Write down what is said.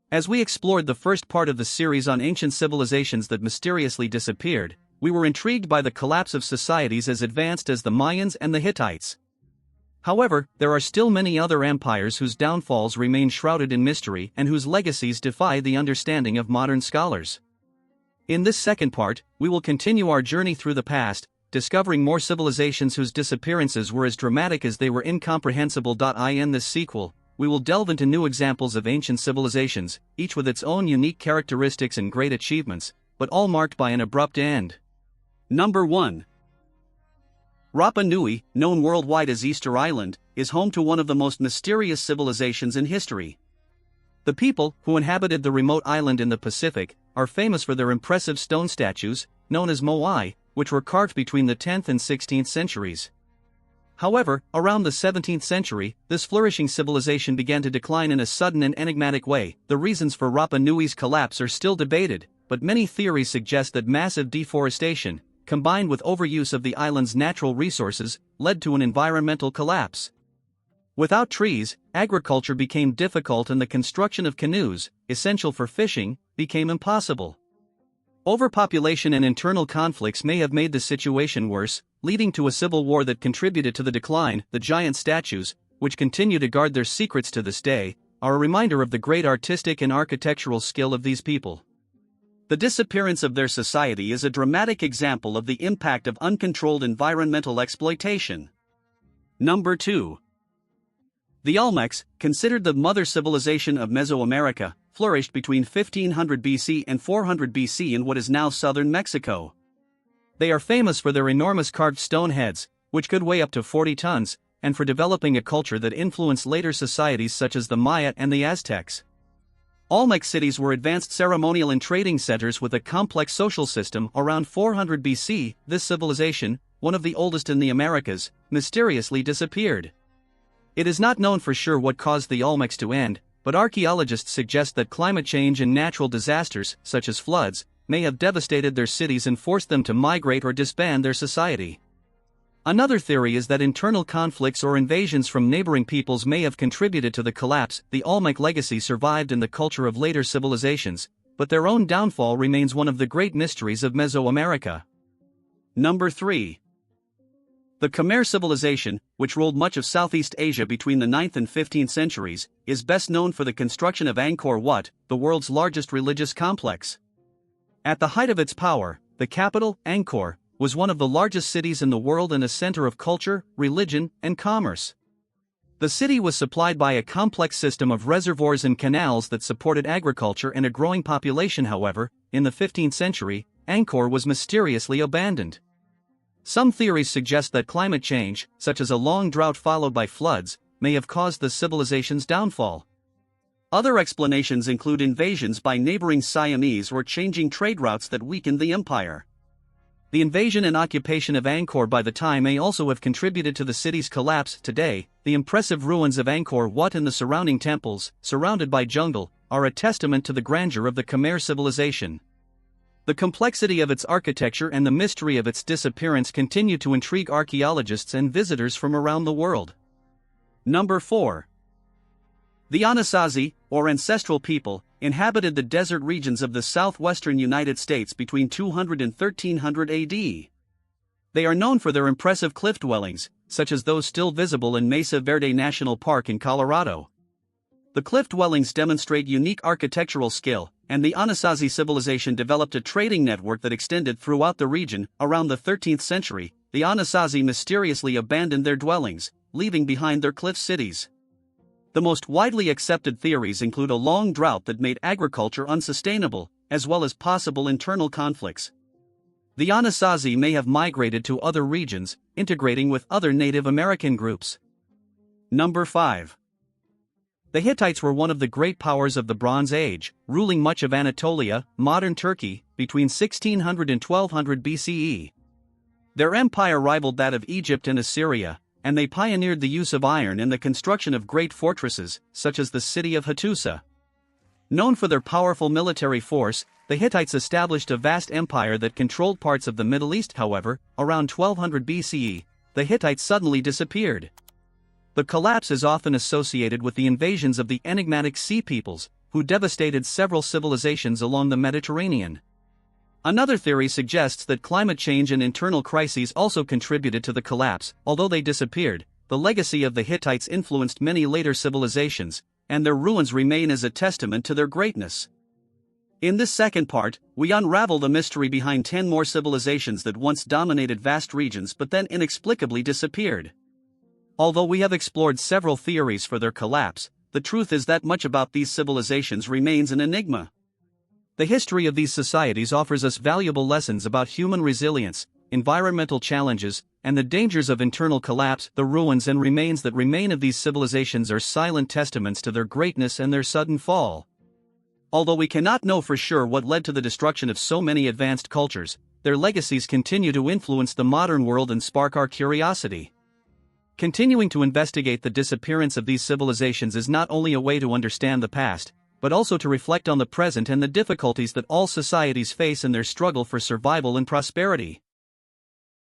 As we explored the first part of the series on ancient civilizations that mysteriously disappeared, we were intrigued by the collapse of societies as advanced as the Mayans and the Hittites. However, there are still many other empires whose downfalls remain shrouded in mystery and whose legacies defy the understanding of modern scholars. In this second part, we will continue our journey through the past, discovering more civilizations whose disappearances were as dramatic as they were incomprehensible. In this sequel, we will delve into new examples of ancient civilizations, each with its own unique characteristics and great achievements, but all marked by an abrupt end. Number 1. Rapa Nui, known worldwide as Easter Island, is home to one of the most mysterious civilizations in history. The people, who inhabited the remote island in the Pacific, are famous for their impressive stone statues, known as moai, which were carved between the 10th and 16th centuries. However, around the 17th century, this flourishing civilization began to decline in a sudden and enigmatic way. The reasons for Rapa Nui's collapse are still debated, but many theories suggest that massive deforestation, combined with overuse of the island's natural resources, led to an environmental collapse. Without trees, agriculture became difficult and the construction of canoes, essential for fishing, became impossible. Overpopulation and internal conflicts may have made the situation worse, leading to a civil war that contributed to the decline. The giant statues, which continue to guard their secrets to this day, are a reminder of the great artistic and architectural skill of these people. The disappearance of their society is a dramatic example of the impact of uncontrolled environmental exploitation. Number 2. The Olmecs, considered the mother civilization of Mesoamerica, flourished between 1500 BC and 400 BC in what is now southern Mexico. They are famous for their enormous carved stone heads, which could weigh up to 40 tons, and for developing a culture that influenced later societies such as the Maya and the Aztecs. Olmec cities were advanced ceremonial and trading centers with a complex social system. Around 400 BC, this civilization, one of the oldest in the Americas, mysteriously disappeared. It is not known for sure what caused the Olmecs to end, but archaeologists suggest that climate change and natural disasters, such as floods, may have devastated their cities and forced them to migrate or disband their society. Another theory is that internal conflicts or invasions from neighboring peoples may have contributed to the collapse. The Olmec legacy survived in the culture of later civilizations, but their own downfall remains one of the great mysteries of Mesoamerica. Number 3. The Khmer civilization, which ruled much of Southeast Asia between the 9th and 15th centuries, is best known for the construction of Angkor Wat, the world's largest religious complex. At the height of its power, the capital, Angkor, was one of the largest cities in the world and a center of culture, religion, and commerce. The city was supplied by a complex system of reservoirs and canals that supported agriculture and a growing population. However, in the 15th century, Angkor was mysteriously abandoned. Some theories suggest that climate change, such as a long drought followed by floods, may have caused the civilization's downfall. Other explanations include invasions by neighboring Siamese or changing trade routes that weakened the empire. The invasion and occupation of Angkor by the Thai may also have contributed to the city's collapse. Today, the impressive ruins of Angkor Wat and the surrounding temples, surrounded by jungle, are a testament to the grandeur of the Khmer civilization. The complexity of its architecture and the mystery of its disappearance continue to intrigue archaeologists and visitors from around the world. Number 4. The Anasazi, or ancestral people, inhabited the desert regions of the southwestern United States between 200 and 1300 AD. They are known for their impressive cliff dwellings, such as those still visible in Mesa Verde National Park in Colorado. The cliff dwellings demonstrate unique architectural skill, and the Anasazi civilization developed a trading network that extended throughout the region. Around the 13th century, the Anasazi mysteriously abandoned their dwellings, leaving behind their cliff cities. The most widely accepted theories include a long drought that made agriculture unsustainable, as well as possible internal conflicts. The Anasazi may have migrated to other regions, integrating with other Native American groups. Number 5. The Hittites were one of the great powers of the Bronze Age, ruling much of Anatolia, modern Turkey, between 1600 and 1200 BCE. Their empire rivaled that of Egypt and Assyria, and they pioneered the use of iron and the construction of great fortresses, such as the city of Hattusa. Known for their powerful military force, the Hittites established a vast empire that controlled parts of the Middle East. However, around 1200 BCE, the Hittites suddenly disappeared. The collapse is often associated with the invasions of the enigmatic Sea Peoples, who devastated several civilizations along the Mediterranean. Another theory suggests that climate change and internal crises also contributed to the collapse. Although they disappeared, the legacy of the Hittites influenced many later civilizations, and their ruins remain as a testament to their greatness. In this second part, we unravel the mystery behind 10 more civilizations that once dominated vast regions but then inexplicably disappeared. Although we have explored several theories for their collapse, the truth is that much about these civilizations remains an enigma. The history of these societies offers us valuable lessons about human resilience, environmental challenges, and the dangers of internal collapse. The ruins and remains that remain of these civilizations are silent testaments to their greatness and their sudden fall. Although we cannot know for sure what led to the destruction of so many advanced cultures, their legacies continue to influence the modern world and spark our curiosity. Continuing to investigate the disappearance of these civilizations is not only a way to understand the past, but also to reflect on the present and the difficulties that all societies face in their struggle for survival and prosperity.